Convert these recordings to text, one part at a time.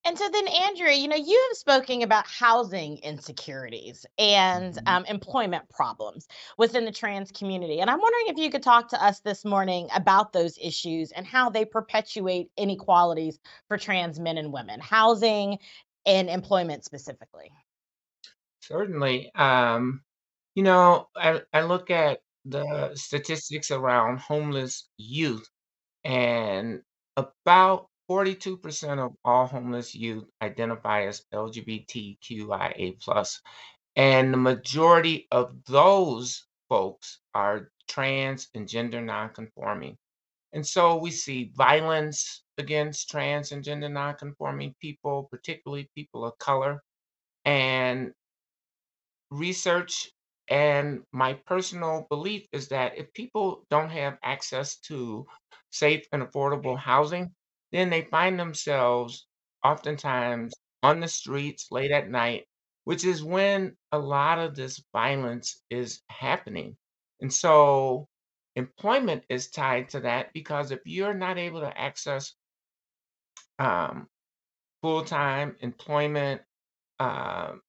And so then, Andrea, you have spoken about housing insecurities and Mhm. employment problems within the trans community. And I'm wondering if you could talk to us this morning about those issues and how they perpetuate inequalities for trans men and women, housing and employment specifically. Certainly. I look at the statistics around homeless youth, and about 42% of all homeless youth identify as LGBTQIA plus, and the majority of those folks are trans and gender nonconforming. And so we see violence against trans and gender nonconforming people, particularly people of color. And research and my personal belief is that if people don't have access to safe and affordable housing, then they find themselves oftentimes on the streets late at night, which is when a lot of this violence is happening. And so employment is tied to that because if you're not able to access um, full time employment, um,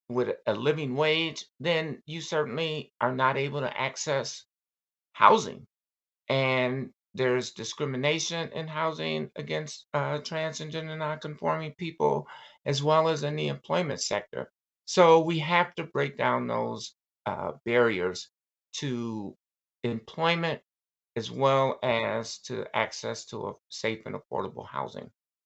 with a living wage, then you certainly are not able to access housing. And there's discrimination in housing against trans and gender nonconforming people, as well as in the employment sector. So we have to break down those barriers to employment as well as to access to a safe and affordable housing.